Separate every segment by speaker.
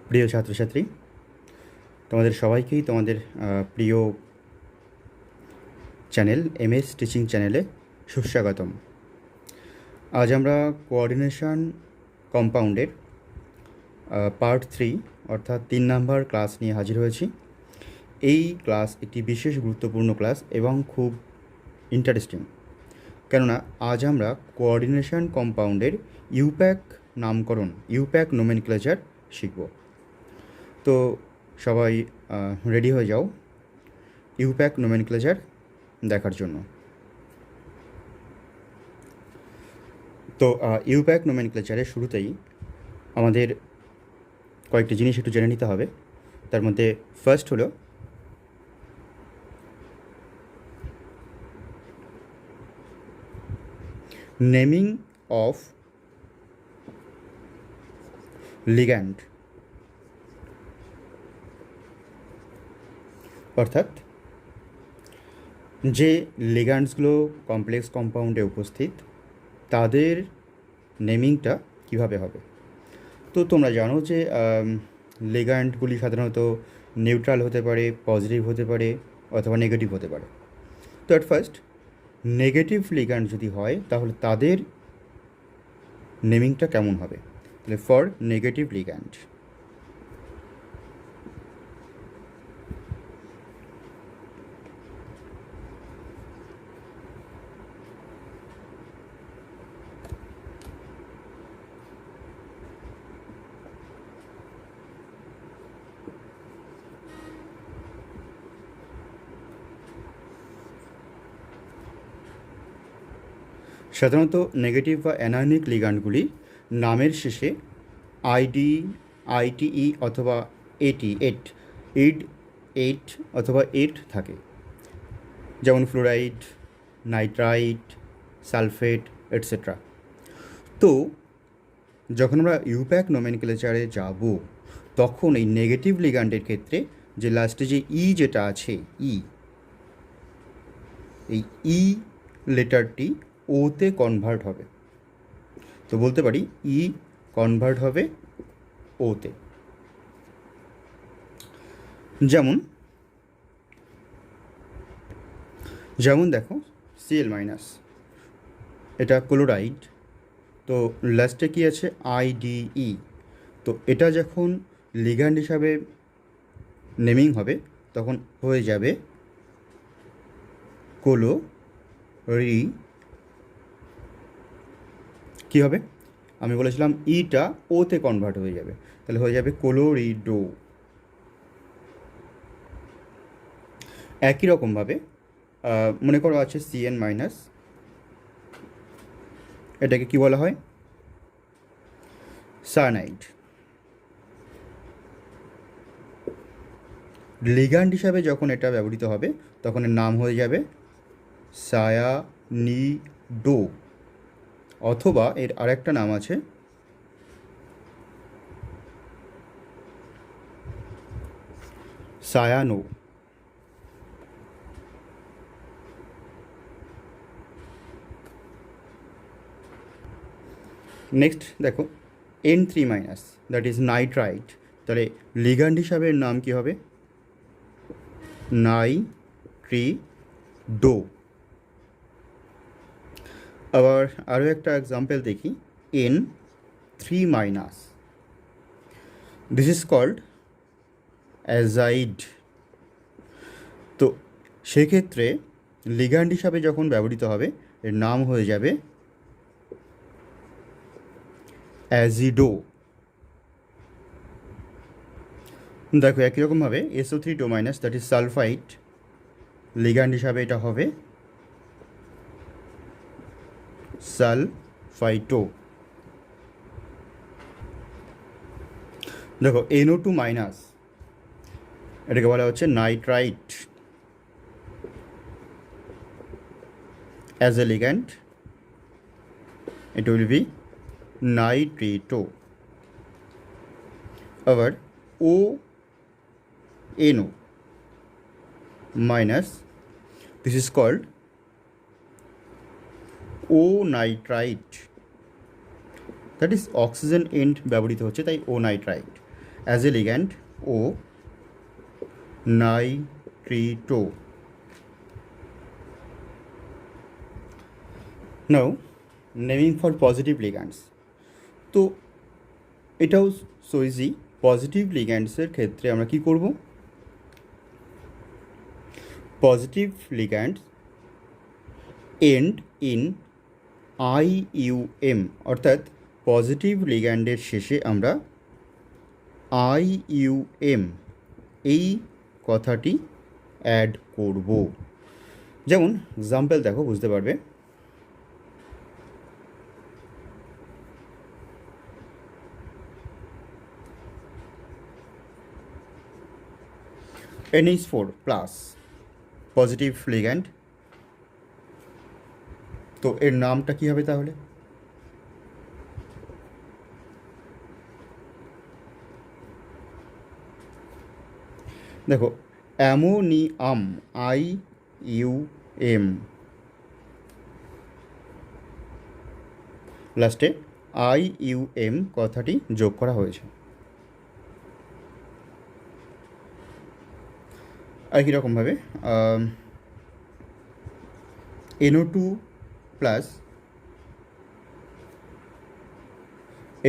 Speaker 1: প্রিয় ছাত্রছাত্রী, তোমাদের সবাইকেই তোমাদের প্রিয় চ্যানেল MS টিচিং চ্যানেলে সুস্বাগতম। আজ আমরা কোঅর্ডিনেশন কম্পাউন্ডের পার্ট 3 অর্থাৎ 3 নাম্বার ক্লাস নিয়ে হাজির হয়েছি। এই ক্লাস একটি বিশেষ গুরুত্বপূর্ণ ক্লাস এবং খুব ইন্টারেস্টিং, কেননা আজ আমরা কোঅর্ডিনেশন কম্পাউন্ডের ইউপ্যাক নামকরণ, ইউপ্যাক নোমেনক্লেচার শিখব। তো সবাই রেডি হয়ে যাও ইউপ্যাক নোমেনক্লেচার দেখার জন্য। তো ইউপ্যাক নোমেনক্লেচারের শুরুতেই আমাদের কয়েকটি জিনিস একটু জেনে নিতে হবে। তার মধ্যে ফার্স্ট হলো নেমিং অফ লিগ্যান্ড, অর্থাৎ যে লিগ্যান্ডসগুলো কমপ্লেক্স কম্পাউন্ডে উপস্থিত তাদের নেমিংটা কিভাবে হবে। তো তোমরা জানো যে লিগ্যান্ডগুলি সাধারণত নিউট্রাল হতে পারে, পজিটিভ হতে পারে অথবা নেগেটিভ হতে পারে। তো অ্যাট ফার্স্ট নেগেটিভ লিগ্যান্ড যদি হয় তাহলে তাদের নেমিংটা কেমন হবে? তাহলে ফর নেগেটিভ লিগ্যান্ড সাধারণত নেগেটিভ বা অ্যানায়নিক লিগ্যান্ডগুলি নামের শেষে আইডি, আইটিই অথবা এটি, ইড অথবা এট থাকে, যেমন ফ্লোরাইড, নাইট্রাইট, সালফেট এটসেট্রা। তো যখন আমরা ইউপ্যাক নোমেনক্লেচারে যাব তখন এই নেগেটিভ লিগ্যান্ডের ক্ষেত্রে যে লাস্টে যে যেটা আছে এই লেটারটি ওতে কনভার্ট হবে। তো বলতে পারি কনভার্ট হবে ওতে। যেমন দেখো Cl-, এটা ক্লোরাইড, তো লাস্টে কি আছে আইডিই। তো এটা যখন লিগ্যান্ড হিসাবে নেমিং হবে তখন হয়ে যাবে কী হবে? আমি বলেছিলাম ইটা ওতে কনভার্ট হয়ে যাবে, তাহলে হয়ে যাবে ক্লোরিডো। একই রকমভাবে মনে করো আছে Cn-, এটাকে কি বলা হয়? সায়ানাইড। লিগ্যান্ড হিসাবে যখন এটা ব্যবহৃত হবে তখন এর নাম হয়ে যাবে সায়ানিডো, অথবা এর আরেকটা নাম আছে সায়ানো। নেক্সট দেখো N3-, দ্যাট ইজ নাইট্রাইট। তাহলে লিগ্যান্ড হিসাবে এর নাম কী হবে? নাইট্রিডো। আবার আরও একটা এক্সাম্পল দেখি, N3-, this is called azide. তো সেক্ষেত্রে লিগ্যান্ড হিসাবে যখন ব্যবহৃত হবে এর নাম হয়ে যাবে অ্যাজিডো। দেখো একই রকমভাবে SO3-, that is sulphide, ligand হিসাবে এটা হবে সালফাইটো। দেখো NO2-, এটাকে বলা হচ্ছে nitrite as a ligand, it will be nitrito. আবার ONO-, this is called O nitrite, that is oxygen and ব্যবহৃত হচ্ছে তাই O nitrite. as a ligand O nitrito. Now naming for positive ligands. তো এটাও so easy. Positive লিগ্যান্ডসের ক্ষেত্রে আমরা কি করব, পজিটিভ লিগ্যান্ডস এন্ড ইন IUM, অর্থাৎ পজিটিভ লিগ্যান্ডের শেষে আমরা IUM এই কথাটি অ্যাড করব। যেমন এক্সাম্পল দেখো, বুঝতে পারবে। NH4 প্লাস পজিটিভ লিগ্যান্ড, তো এর নামটা কী হবে তাহলে? দেখো অ্যামোনিয়াম IUM, লাস্টে IUM কথাটি যোগ করা হয়েছে। একই রকমভাবে NO2 প্লাস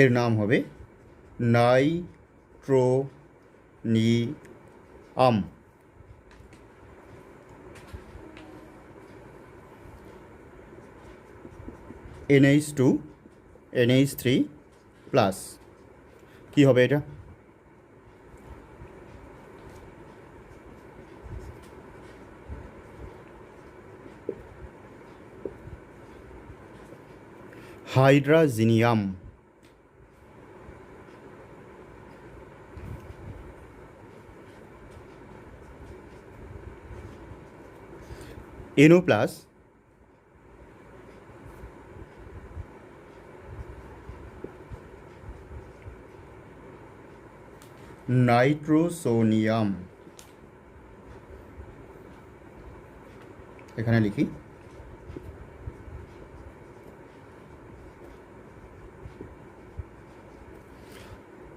Speaker 1: এর নাম হবে নাইট্রোনিয়াম। NH2 NH3 প্লাস কী হবে এটা? হাইড্রাজিনিয়াম। NO plus nitrosonium. এখানে লিখি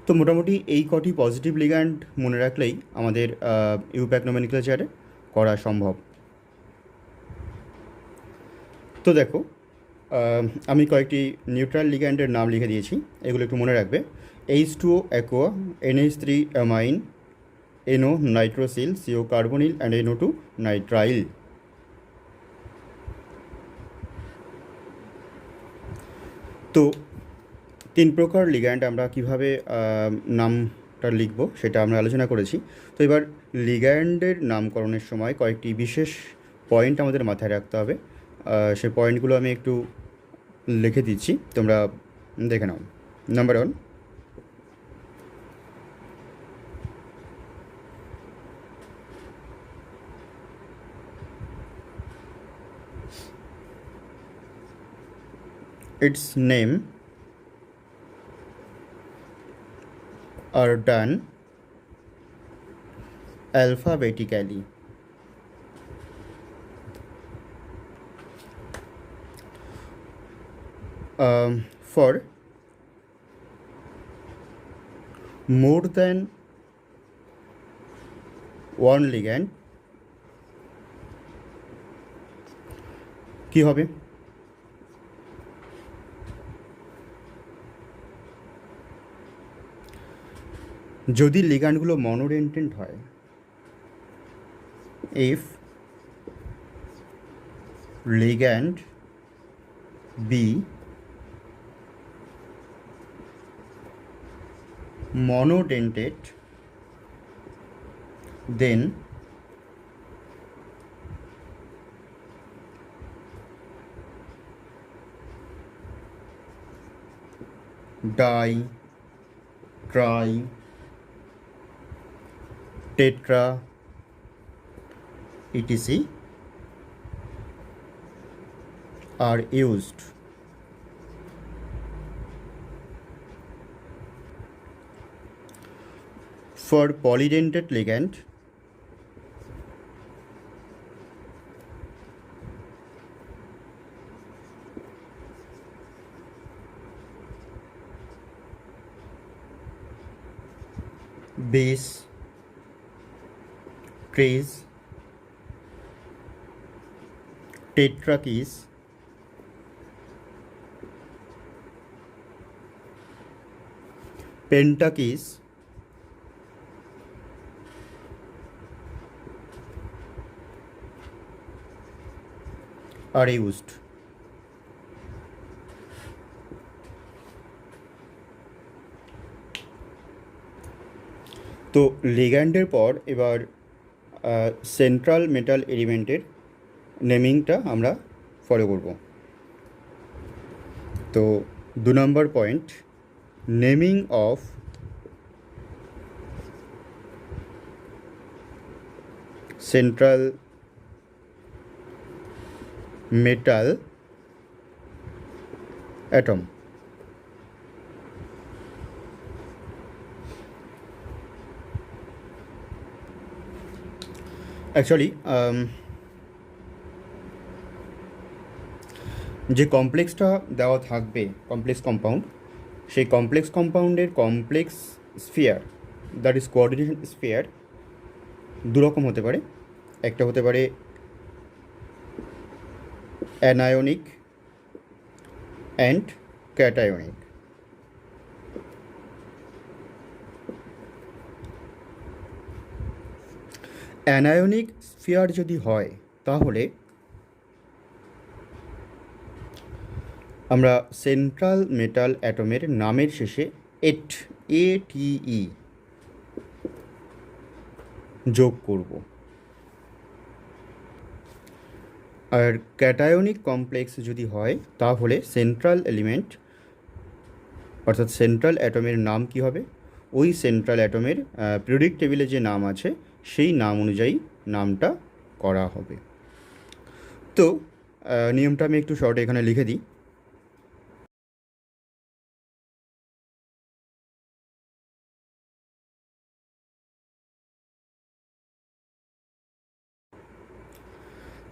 Speaker 1: তো মোটামুটি এই কটি পজিটিভ লিগ্যান্ড মনে রাখলেই আমাদের ইউপ্যাক নোমেনক্লেচারে করা সম্ভব। তো দেখো আমি কয়েকটি নিউট্রাল লিগ্যান্ডের নাম লিখে দিয়েছি, এগুলো একটু মনে রাখবে। H2O aqua, NH3 amine, NO nitrosyl, CO carbonyl and NO2 nitrile. তো তিন প্রকার লিগ্যান্ড আমরা কিভাবে নামটা লিখব সেটা আমরা আলোচনা করেছি। তো এবার লিগ্যান্ডের নামকরণের সময় কয়েকটি বিশেষ পয়েন্ট আমাদের মাথায় রাখতে হবে, সেই পয়েন্টগুলো আমি একটু লিখে দিচ্ছি, তোমরা দেখে নাও। Number 1, its name are done alphabetically. For more than one ligand কি হবে? যদি লিগ্যান্ডগুলো মনোডেন্টেন্ট হয়, if ligand be monodentate, then di, tri, tetra, etc. are used. For polydentate ligand, bis, tris, tetrakis, pentakis, আর ইউজড। তো লিগ্যান্ডের পর এবার সেন্ট্রাল মেটাল এলিমেন্টের নেমিংটা আমরা ফলো করব। তো 2 number point, naming of central metal atom. Actually যে কমপ্লেক্সটা দেওয়া থাকবে কমপ্লেক্স কম্পাউন্ড, সেই কমপ্লেক্স কম্পাউন্ডের complex sphere, that is coordination sphere, দুরকম হতে পারে। একটা হতে পারে anionic and cationic. Anionic sphere যদি হয় তাহলে আমরা সেন্ট্রাল মেটাল অ্যাটমের নামের শেষে ATE যোগ করব। আর ক্যাটায়নিক কমপ্লেক্স যদি হয় তাহলে সেন্ট্রাল এলিমেন্ট অর্থাৎ সেন্ট্রাল অ্যাটমের নাম কি হবে, ওই সেন্ট্রাল অ্যাটমের পিরিয়ডিক টেবিলে যে নাম আছে সেই নাম অনুযায়ী নামটা করা হবে। তো নিয়মটা আমি একটু শর্টে এখানে লিখে দিই।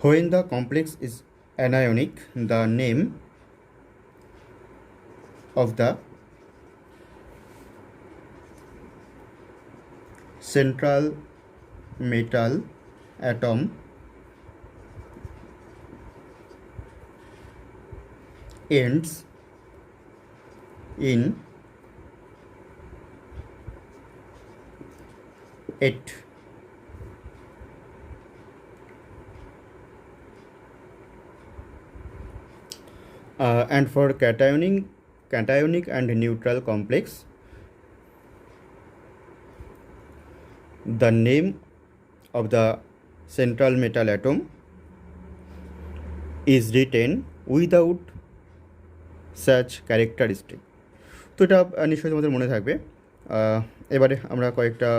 Speaker 1: When the complex is anionic, the name of the central metal atom ends in it. And for cationic and neutral complex, the name of the central metal atom is written without such characteristic. তো এটা নিশ্চয়ই তোমাদের মনে থাকবে। এবারে আমরা কয়েকটা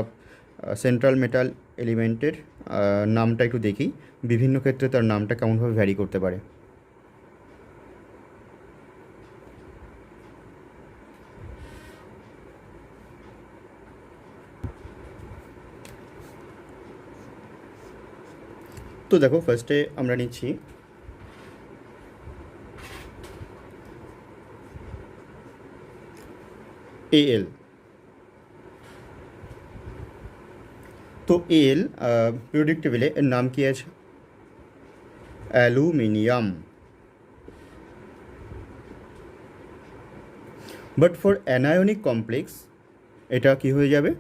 Speaker 1: central metal এলিমেন্টের নামটা একটু দেখি, বিভিন্ন ক্ষেত্রে তার নামটা কেমনভাবে ভ্যারি করতে পারে। তো দেখো, ফার্স্টে আমরা নিচ্ছি AL। তো AL পিরিয়ডিক টেবিলে এর নাম কি আছে, aluminium. But for anionic complex এটা কি হয়ে যাবে,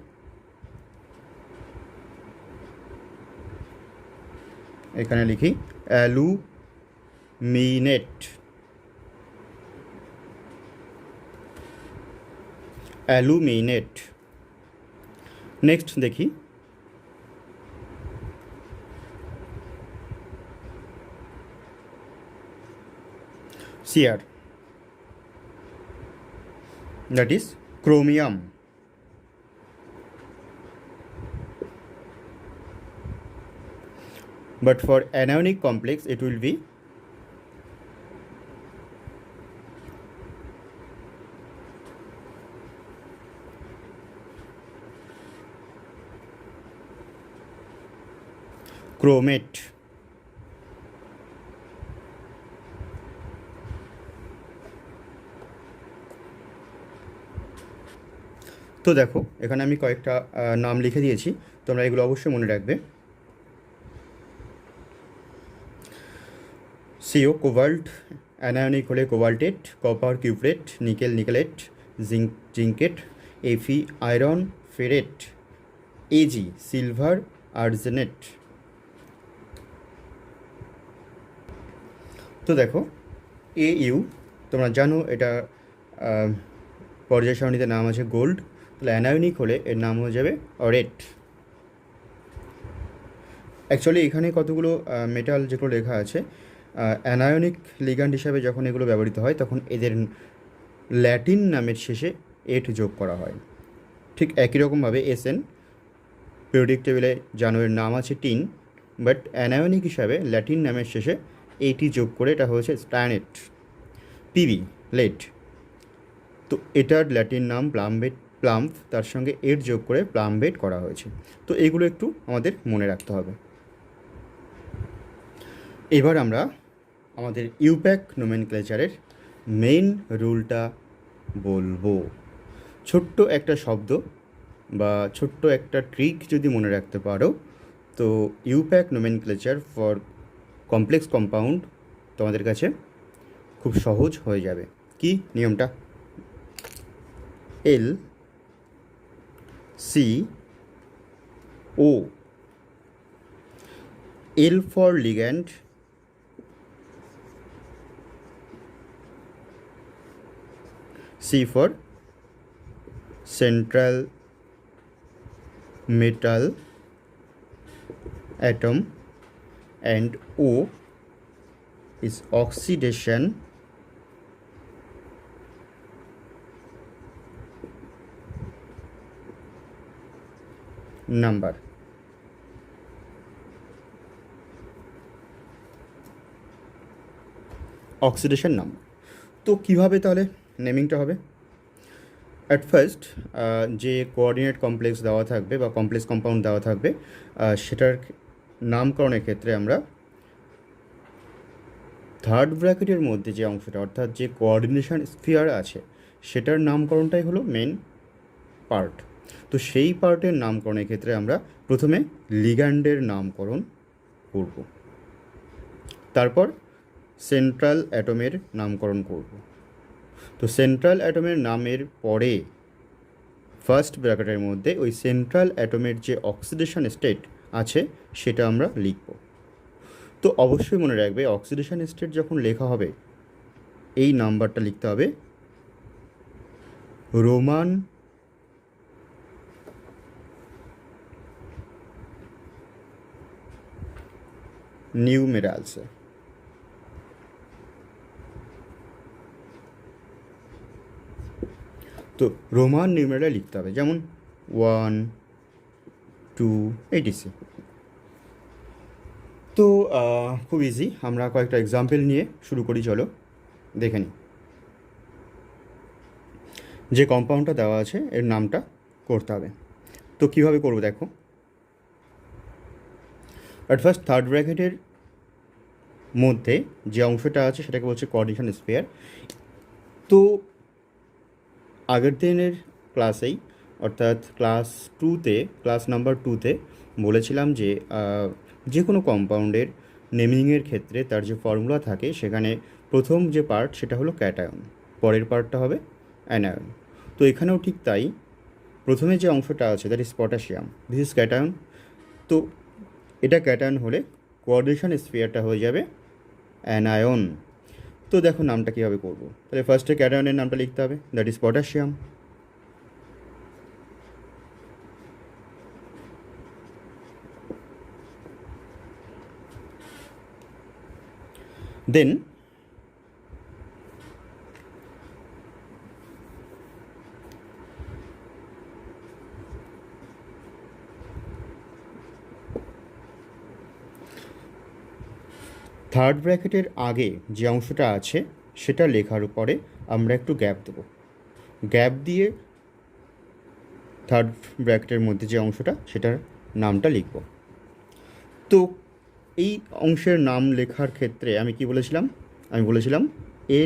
Speaker 1: এখানে লিখি অ্যালুমিনেট। অ্যালুমিনেট। নেক্সট দেখি Cr, that is chromium. But for anionic complex it will be chromate. তো দেখো এখানে আমি কয়েকটা নাম লিখে দিয়েছি, তোমরা এগুলো অবশ্যই মনে রাখবে। সিও কোবাল্ট, অ্যানায়নিক হলে cobaltate, copper cuprate, nickel nickelate, zincate, FE iron ferrate, AG silver argentate. তো দেখো ইউ তোমরা জানো এটা পর্যায় সারণীতে নাম আছে গোল্ড, তাহলে অ্যানায়নিক হলে এর নাম হয়ে যাবে রেড। অ্যাকচুয়ালি এখানে কতগুলো মেটাল যেগুলো লেখা আছে, অ্যানায়নিক লিগ্যান্ড হিসাবে যখন এগুলো ব্যবহৃত হয় তখন এদের ল্যাটিন নামের শেষে এট যোগ করা হয়। ঠিক একই রকমভাবে এসএন পিরিয়ডিক টেবিলে জানো এর নাম আছে টিন, বাট অ্যানায়নিক হিসাবে ল্যাটিন নামের শেষে এইটি যোগ করে এটা হয়েছে স্ট্যানেট। পিবি লেড, তো এটার ল্যাটিন নাম প্লাম্প, তার সঙ্গে এর যোগ করে প্লাম্বেট করা হয়েছে। তো এগুলো একটু আমাদের মনে রাখতে হবে। এবার আমরা আমাদের ইউপ্যাক নোমেনক্লেচারের মেইন রুলটা বলবো। ছোট্ট একটা শব্দ বা ছোট্ট একটা ট্রিক যদি মনে রাখতে পারো, তো IUPAC nomenclature for complex compound তোমাদের কাছে খুব সহজ হয়ে যাবে। কি নিয়মটা? L C O, L for ligand, C for central metal atom, and O is oxidation number. Oxidation number. তো কীভাবে তাহলে নেমিংটা হবে? অ্যাট ফার্স্ট যে কোঅর্ডিনেট কমপ্লেক্স দেওয়া থাকবে বা কমপ্লেক্স কম্পাউন্ড দেওয়া থাকবে, সেটার নামকরণের ক্ষেত্রে আমরা থার্ড ব্র্যাকেটের মধ্যে যে অংশটা, অর্থাৎ যে কোঅর্ডিনেশন স্ফিয়ার আছে, সেটার নামকরণটাই হলো মেন পার্ট। তো সেই পার্টের নামকরণের ক্ষেত্রে আমরা প্রথমে লিগ্যান্ডের নামকরণ করব, তারপর সেন্ট্রাল অ্যাটমের নামকরণ করব। তো সেন্ট্রাল অ্যাটমের নামের পরে ফার্স্ট ব্র্যাকেটের মধ্যে ওই সেন্ট্রাল অ্যাটমের যে অক্সিডেশন স্টেট আছে সেটা আমরা লিখব। তো অবশ্যই মনে রাখবে অক্সিডেশন স্টেট যখন লেখা হবে এই নাম্বারটা লিখতে হবে রোমান নিউমেরালসে। তো রোমান নিউমেরাল লিখতে হবে, যেমন 1 2 etc। তো খুব ইজি, আমরা কয়েকটা এক্সাম্পল নিয়ে শুরু করি, চলো দেখে নিই। যে কম্পাউন্ডটা দেওয়া আছে এর নামটা করতে হবে। তো কীভাবে করবো দেখো। অ্যাট ফার্স্ট থার্ড ব্র্যাকেটের মধ্যে যে অংশটা আছে সেটাকে বলছে কোঅর্ডিনেশন স্ফিয়ার। তো আগের দিনের ক্লাসেই, অর্থাৎ ক্লাস নাম্বার 2তে বলেছিলাম যে যে কোনো কম্পাউন্ডের নেমিংয়ের ক্ষেত্রে তার যে ফর্মুলা থাকে সেখানে প্রথম যে পার্ট সেটা হলো ক্যাটায়ন, পরের পার্টটা হবে অ্যানায়ন। তো এখানেও ঠিক তাই, প্রথমে যে অংশটা আছে that is potassium, this is cation. তো এটা ক্যাটায়ন হলে কোঅর্ডিনেশন স্ফিয়ারটা হয়ে যাবে অ্যানায়ন। তো দেখো নামটা কীভাবে করবো, তাহলে ফার্স্টে ক্যাটায়নের নামটা লিখতে হবে, that is potassium. Then third ব্র্যাকেটের আগে যে অংশটা আছে সেটা লেখার পরে আমরা একটু গ্যাপ দেবো, গ্যাপ দিয়ে থার্ড ব্র্যাকেটের মধ্যে যে অংশটা সেটার নামটা লিখব। তো এই অংশের নাম লেখার ক্ষেত্রে আমি কি বলেছিলাম? আমি বলেছিলাম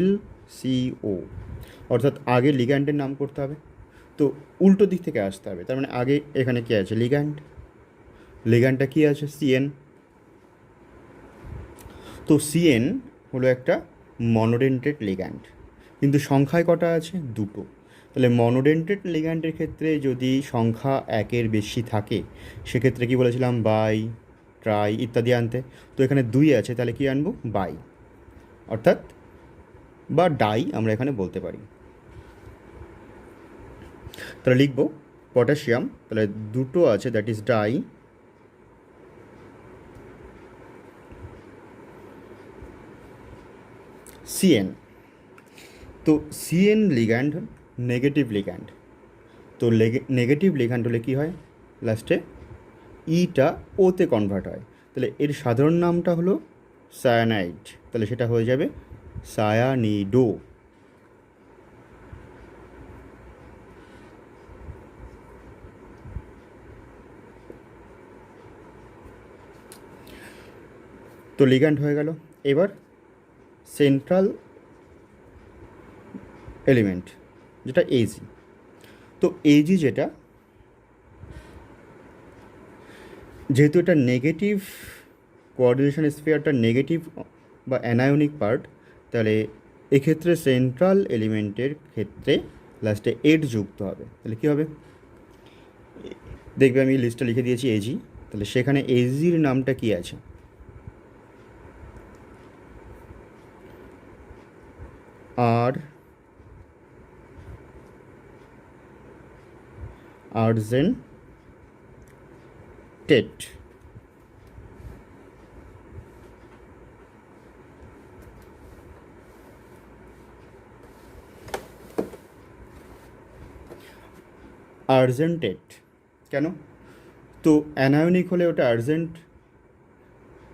Speaker 1: LCO, অর্থাৎ আগে লিগ্যান্ডের নাম করতে হবে। তো উল্টো দিক থেকে আসতে হবে, তার মানে আগে এখানে কী আছে, লিগ্যান্ড, লিগ্যান্ডটা কী আছে, সিএন। তো সিএন হলো একটা মনোডেন্টেড লিগ্যান্ড, কিন্তু সংখ্যায় কটা আছে, দুটো। তাহলে মনোডেন্টেড লিগ্যান্ডের ক্ষেত্রে যদি সংখ্যা একের বেশি থাকে সেক্ষেত্রে কী বলেছিলাম, বাই, ট্রাই ইত্যাদি আনতে। তো এখানে দুই আছে, তাহলে কী আনবো, বাই, অর্থাৎ বা ডাই আমরা এখানে বলতে পারি। তাহলে লিখব পটাশিয়াম, তাহলে দুটো আছে, দ্যাট ইজ ডাই, সিএন। তো সিএন লিগ্যান্ড নেগেটিভ লিগ্যান্ড। তো নেগেটিভ লিগ্যান্ড হলে কী হয়, লাস্টে ইটা ওতে কনভার্ট হয়। তাহলে এর সাধারণ নামটা হলো সায়ানাইড, তাহলে সেটা হয়ে যাবে সায়ানিডো। তো লিগ্যান্ড হয়ে গেল। এবার সেন্ট্রাল এলিমেন্ট যেটা এজি। তো এজি যেটা, যেহেতু এটা নেগেটিভ, কোঅর্ডিনেশন স্ফিয়ারটা নেগেটিভ বা অ্যানায়নিক পার্ট, তাহলে এক্ষেত্রে সেন্ট্রাল এলিমেন্টের ক্ষেত্রে লাস্টে এড যুক্ত হবে। তাহলে কী হবে, দেখবে আমি লিস্টটা লিখে দিয়েছি এজি, তাহলে সেখানে এজির নামটা কী আছে, আর আর্জেন্টেট। আর্জেন্টেট কেন, তো অ্যানায়নিক হলে ওটা আর্জেন্ট,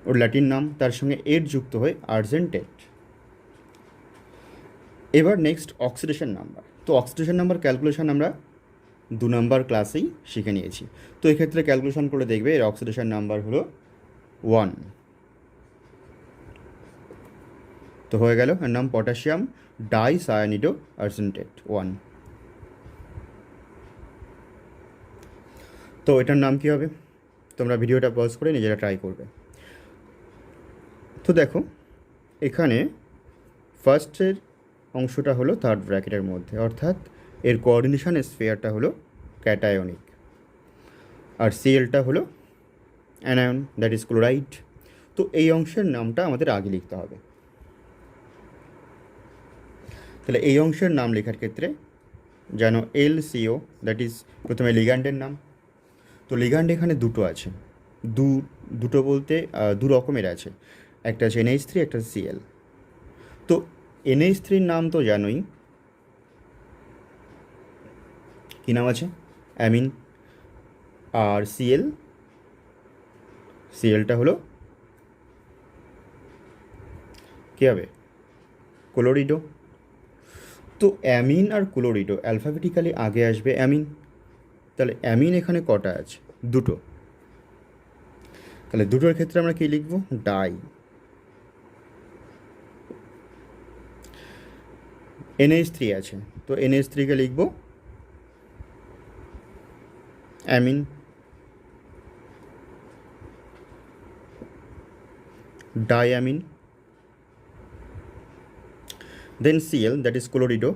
Speaker 1: ওর ল্যাটিন নাম, তার সঙ্গে এড যুক্ত হয়ে আর্জেন্টেট। এবার নেক্সট অক্সিডেশন নাম্বার। তো অক্সিডেশন নাম্বার ক্যালকুলেশন আমরা 2 নম্বর ক্লাসেই শিখে নিয়েছি। তো এক্ষেত্রে ক্যালকুলেশন করে দেখবে এর অক্সিডেশন নাম্বার হলো 1। তো হয়ে গেল, এর নাম পটাশিয়াম ডাইসায়ানিডো আর্জেন্টেট 1। তো এটার নাম কী হবে, তোমরা ভিডিওটা পজ করে নিজেরা ট্রাই করবে। তো দেখো এখানে ফার্স্টের অংশটা হলো থার্ড ব্র্যাকেটের মধ্যে, অর্থাৎ এর কোঅর্ডিনেশন স্ফিয়ারটা হলো ক্যাটায়নিক, আর সিএলটা হলো অ্যানায়ন, দ্যাট ইজ ক্লোরাইড। তো এই অংশের নামটা আমাদের আগে লিখতে হবে। তাহলে এই অংশের নাম লেখার ক্ষেত্রে যেন LCO, দ্যাট ইজ প্রথমে লিগ্যান্ডের নাম। তো লিগ্যান্ড এখানে দুটো আছে, দুটো বলতে দু রকমের আছে, একটা আছে NH3, একটা CL। তো NH3-র নাম তো জানোই, কী নাম আছে, অ্যামিন। আর সিএলটা হলো কী হবে, ক্লোরিডো। তো অ্যামিন আর ক্লোরিডো অ্যালফাবেটিক্যালি আগে আসবে অ্যামিন, তাহলে অ্যামিন এখানে কটা আছে, দুটো। তাহলে দুটোর ক্ষেত্রে আমরা কী লিখব, ডাই। NH3 আছে, তো NH3-কে লিখব amine, diamine. Then CL, that is chlorido.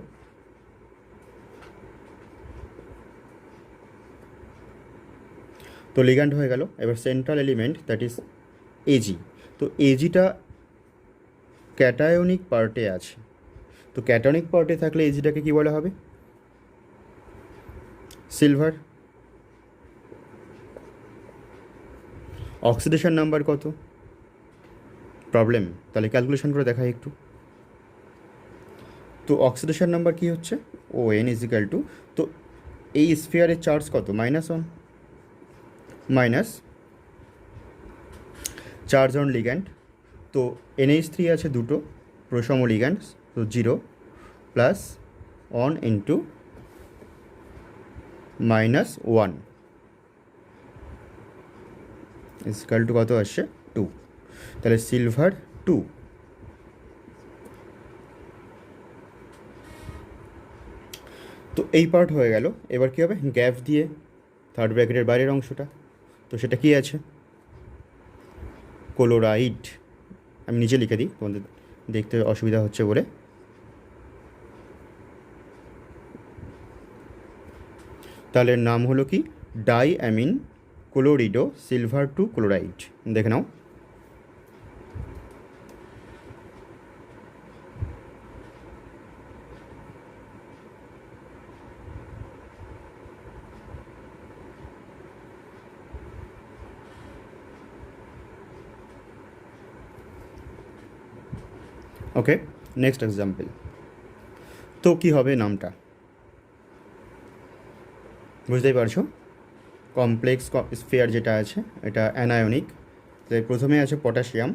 Speaker 1: তো লিগ্যান্ড হয়ে গেল। এবার central element, that is AG. তো এজিটা ক্যাটায়নিক পার্টে আছে, তো ক্যাটায়নিক পার্টে থাকলে এজিটাকে কী বলা হবে, সিলভার। অক্সিডেশন নাম্বার কত, প্রবলেম, তাহলে ক্যালকুলেশন করে দেখাই একটু। তো অক্সিডেশন নাম্বার কী হচ্ছে, ON ইজিক্যাল টু, তো এই স্ফিয়ারের চার্জ কত, -1, মাইনাস চার্জ অন লিগ্যান্ড। তো NH3 আছে দুটো প্রসম লিগ্যান্ড, তো 0 প্লাস 1 ইন্টু -1 ইজিক্যাল টু কত আসছে, 2। তাহলে সিলভার 2। তো এই পার্ট হয়ে গেল। এবার কী হবে, গ্যাপ দিয়ে থার্ড ব্র্যাকেটের বাইরের অংশটা, তো সেটা কী আছে, ক্লোরাইড। আমি নিচে লিখে দিই, তোমাদের দেখতে অসুবিধা হচ্ছে বলে। তাহলে নাম হলো কি, ডাইঅ্যামিন ক্লোরিডো সিলভার টু ক্লোরাইড। দেখে নাও। ওকে, নেক্সট এক্সাম্পল। তো কী হবে নামটা, বুঝতেই পারছো। কমপ্লেক্স স্ফিয়ার যেটা আছে এটা অ্যানায়নিক। তাই প্রথমে আছে পটাশিয়াম।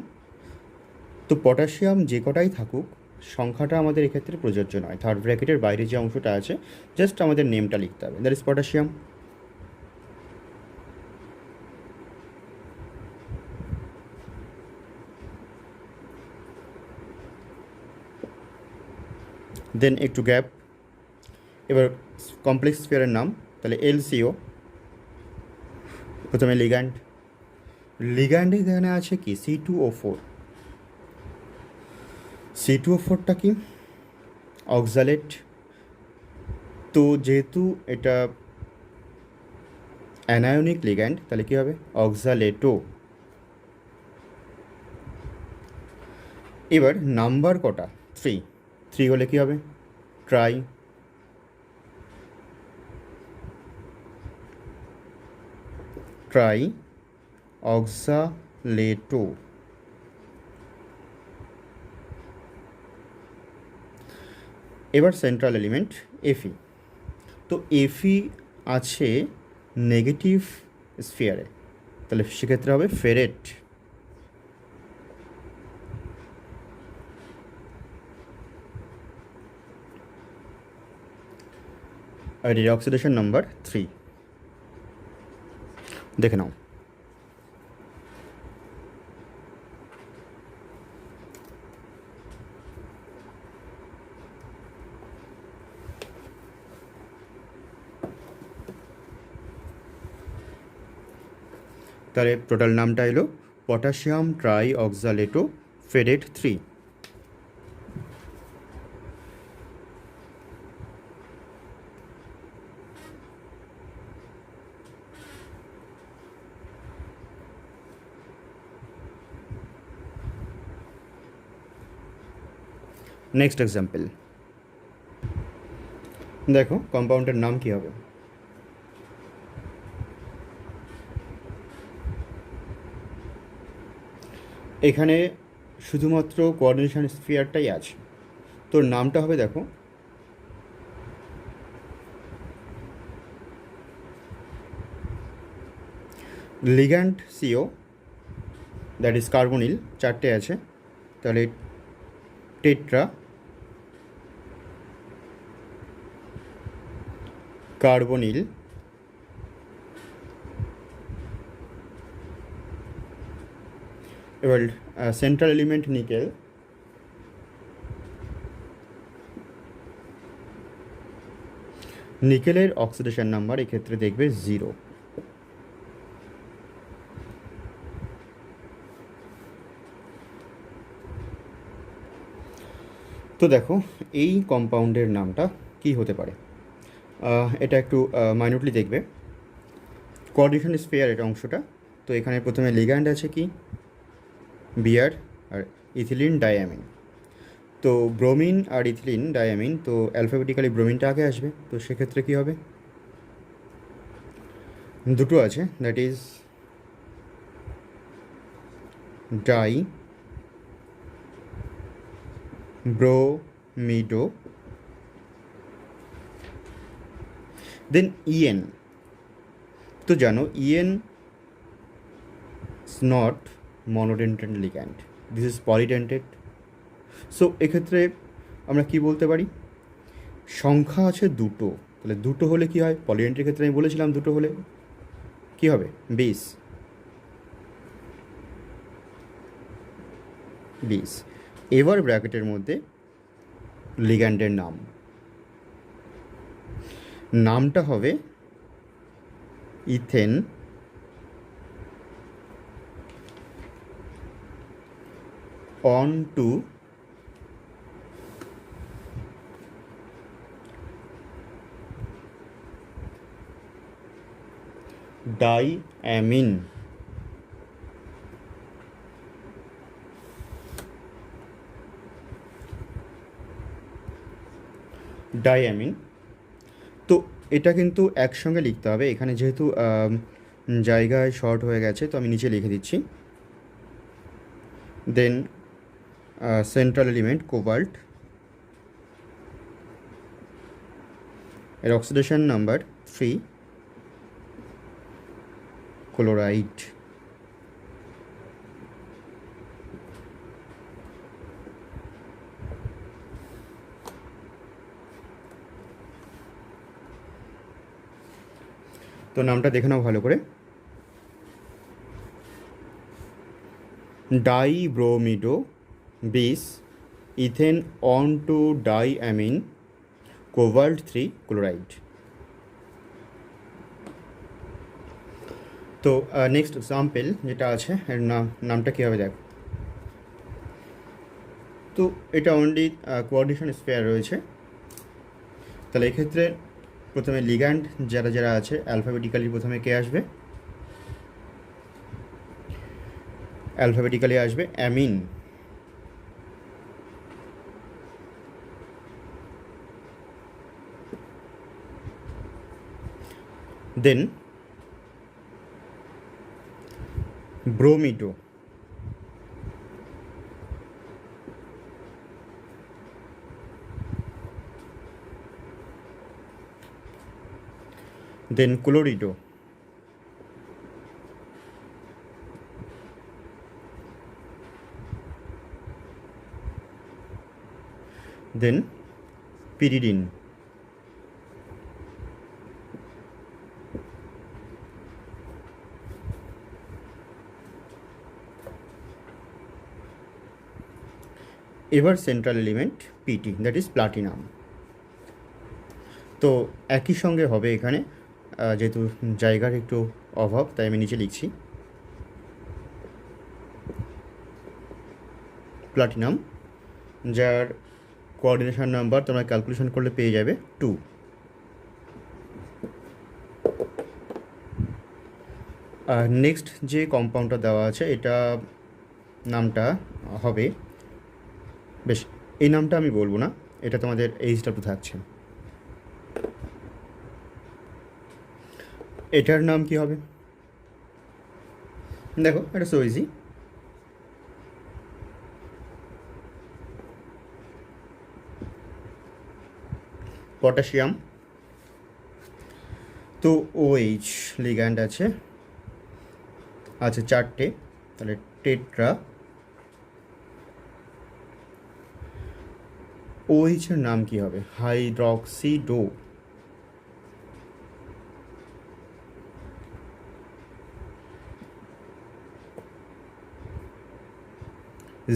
Speaker 1: তো পটাশিয়াম যে কটাই থাকুক, সংখ্যাটা আমাদের এক্ষেত্রে প্রযোজ্য নয়। থার্ড ব্র্যাকেটের বাইরে যে অংশটা আছে, জাস্ট আমাদের নেমটা লিখতে হবে, দ্যাট ইজ পটাশিয়াম। দেন একটু গ্যাপ। এবার কমপ্লেক্স স্ফিয়ারের নাম, তাহলে এলসিও। প্রথমে লিগ্যান্ড। লিগ্যান্ডে এখানে আছে কি, C2O4। C2O4টা কি, অক্সালেট। তো যেহেতু এটা অ্যানায়নিক লিগ্যান্ড, তাহলে কী হবে, অক্সালেটো। এবার নাম্বার কটা, 3। 3 হলে কী হবে, ট্রাই। ট্রাই অক্সালেটো। এবার সেন্ট্রাল এলিমেন্ট এফি। তো এফি আছে নেগেটিভ স্ফিয়ারে, তাহলে সেক্ষেত্রে হবে ফেরেট। আর এর অক্সিডেশন নাম্বার 3। দেখে নাও। তাহলে টোটাল নামটা এলো পটাশিয়াম ট্রাই অক্সালেটো ফেরেট 3। নেক্সট এক্সাম্পল দেখো, কম্পাউন্ডের নাম কী হবে। এখানে শুধুমাত্র কোঅর্ডিনেশন স্ফিয়ারটাই আছে, তোর নামটা হবে দেখো, ligand CO, that is carbonyl. 4টে আছে, তাহলে টেট্রা কার্বনিল। এবার সেন্ট্রাল এলিমেন্ট নিকেল। নিকেলের অক্সিডেশন নাম্বার এক্ষেত্রে দেখবে 0। তো দেখো এই কম্পাউন্ডের নামটা কি হতে পারে, এটা একটু মাইনুটলি দেখবে। কোঅর্ডিনেশন স্ফিয়ার এটা অংশটা। তো এখানে প্রথমে লিগ্যান্ড আছে কি, বিয়ার আর ইথিলিন ডায়ামিন। তো ব্রোমিন আর ইথিলিন ডায়ামিন, তো অ্যালফাবেটিক্যালি ব্রোমিনটা আগে আসবে। তো সেক্ষেত্রে কী হবে, দুটো আছে, that is di bromido. Then EN. তো জানো EN is not monodentate ligand, this is polydentate. So এক্ষেত্রে আমরা কি বলতে পারি, সংখ্যা আছে দুটো, তাহলে দুটো হলে কি হয়, পলিডেন্টের ক্ষেত্রে আমি বলেছিলাম দুটো হলে কি হবে, 20। এবার ব্র্যাকেটের মধ্যে লিগ্যান্ডের নাম। নামটা হবে ethane one two diamine. Diamine. তো এটা কিন্তু একসঙ্গে লিখতে হবে, এখানে যেহেতু জায়গায় শর্ট হয়ে গেছে তো আমি নিচে লিখে দিচ্ছি। দেন সেন্ট্রাল এলিমেন্ট কোবাল্ট, এর অক্সিডেশন নাম্বার 3, ক্লোরাইড। তো নামটা দেখে নাও ভালো করে। Dibromido bis ethane one two diamine cobalt 3 chloride. তো নেক্সট এক্সাম্পল যেটা আছে এর নামটা কী হবে দেখো। তো এটা অনলি কোঅর্ডিনেশন স্পেয়ার রয়েছে, তাহলে এক্ষেত্রে প্রথমে লিগ্যান্ড যারা যারা আছে অ্যালফাবেটিক্যালি প্রথমে কে আসবে, অ্যালফাবেটিক্যালি আসবে amine. Then bromido, then chlorido, then pyridine. এবার central element PT, that is platinum. তো একই সঙ্গে হবে এখানে, যেহেতু জায়গার একটু অভাব তাই আমি নিচে লিখছি প্লাটিনাম, যার কোঅর্ডিনেশন নাম্বার তোমরা ক্যালকুলেশন করলে পেয়ে যাবে 2। আর নেক্সট যে কম্পাউন্ডটা দেওয়া আছে এটা নামটা হবে, বেশ এই নামটা আমি বলবো না, এটা তোমাদের এইচডাব্লিউ থাকছে। এটার নাম কি হবে দেখো, এটা সো ইজি। পটাশিয়াম। তো ওএইচ লিগ্যান্ড আছে, আচ্ছা 4টে, তাহলে টেট্রা। ওএইচের নাম কি হবে, হাইড্রক্সিডো।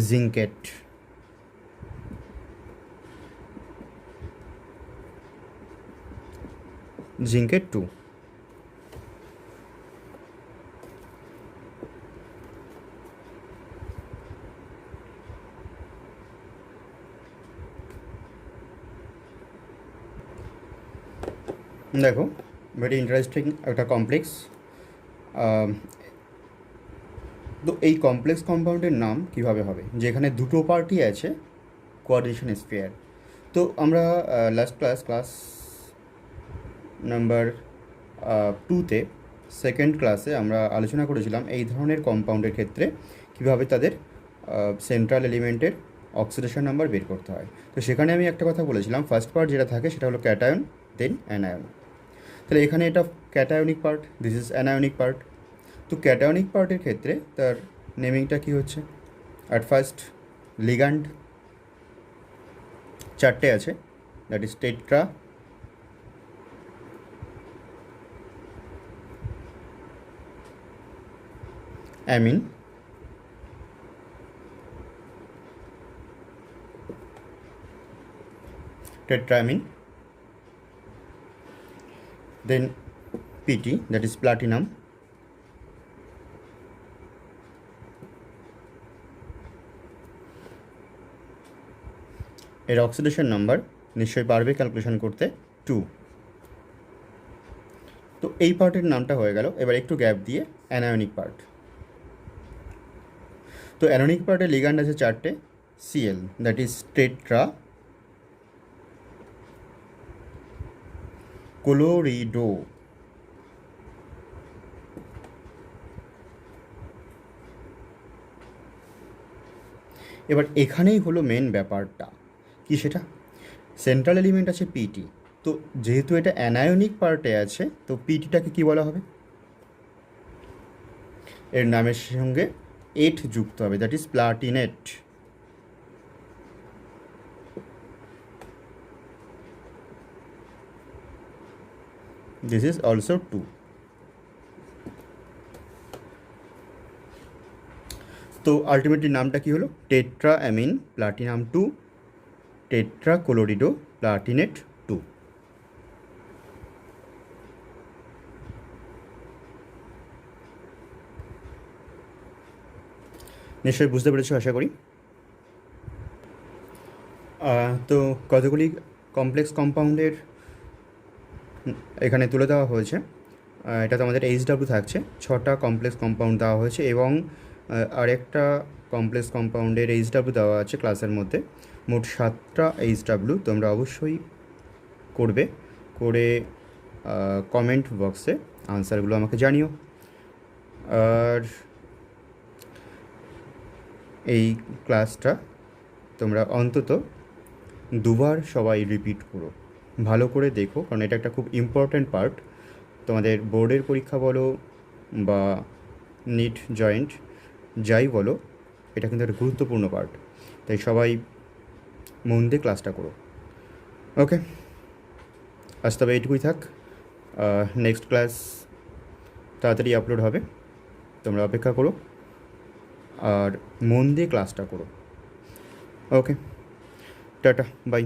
Speaker 1: জিঙ্কেট। জিঙ্কেট 2। দেখো ভেরি ইন্টারেস্টিং একটা কমপ্লেক্স। তো এই কমপ্লেক্স কম্পাউন্ডের নাম কিভাবে হবে, যেখানে দুটো পার্টি আছে কোঅর্ডিনেশন স্ফিয়ার। তো আমরা লাস্ট ক্লাস নাম্বার 2তে সেকেন্ড ক্লাসে আমরা আলোচনা করেছিলাম এই ধরনের কম্পাউন্ডের ক্ষেত্রে কীভাবে তাদের সেন্ট্রাল এলিমেন্টের অক্সিডেশন নাম্বার বের করতে হয়। তো সেখানে আমি একটা কথা বলেছিলাম, ফার্স্ট পার্ট যেটা থাকে সেটা হলো ক্যাটায়ন, দেন অ্যানায়ন। তাহলে এখানে এটা cationic part, this is anionic part. তো ক্যাটায়নিক পার্টের ক্ষেত্রে তার নেমিংটা কী হচ্ছে, অ্যাট ফার্স্ট লিগ্যান্ড 4টে আছে, that is tetra, amine, tetramine, then PT, that is platinum, এর অক্সিডেশন নাম্বার নিশ্চয়ই পারবে ক্যালকুলেশন করতে 2। তো এই পার্টের নামটা হয়ে গেল। এবার একটু গ্যাপ দিয়ে অ্যানায়নিক পার্ট। তো অ্যানায়নিক পার্টের লিগ্যান্ড আছে 4টে, Cl, দ্যাট ইজ টেট্রা ক্লোরিডো। এবার এখানেই হলো মেন ব্যাপারটা, কি সেটা, সেন্ট্রাল এলিমেন্ট আছে পিটি। তো যেহেতু এটা অ্যানায়নিক পার্টে আছে, তো পিটিটাকে কি বলা হবে, এর নামের সঙ্গে এট যুক্ত হবে, that is platinate. This is also 2। তো আলটিমেটলি নামটা কি হলো, tetra amine platinum 2 tetra chlorido platinate 2। নিশ্চয়ই বুঝতে পেরেছো আশা করি। তো কতগুলি কমপ্লেক্স কম্পাউন্ডের এখানে তুলে দেওয়া হয়েছে। এটা তো আমাদের এইচডাব্লিউ থাকছে, 6টা কমপ্লেক্স কম্পাউন্ড দেওয়া হয়েছে এবং আরেকটা কমপ্লেক্স কম্পাউন্ডের এইচডাব্লিউ দেওয়া আছে ক্লাসের মধ্যে। মোট 7টা এইচডাব্লিউ তোমরা অবশ্যই করবে, করে কমেন্ট বক্সে আনসারগুলো আমাকে জানিও। আর এই ক্লাসটা তোমরা অন্তত 2বার সবাই রিপিট করো, ভালো করে দেখো, কারণ এটা একটা খুব ইম্পর্ট্যান্ট পার্ট। তোমাদের বোর্ডের পরীক্ষা বলো বা নিট জয়েন্ট যাই বলো, এটা কিন্তু একটা গুরুত্বপূর্ণ পার্ট, তাই সবাই মন দিয়ে ক্লাসটা করো। ওকে, আজ তবে এইটুকুই থাক। নেক্সট ক্লাস তাড়াতাড়ি আপলোড হবে, তোমরা অপেক্ষা করো আর মন দিয়ে ক্লাসটা করো। ওকে, টাটা, বাই।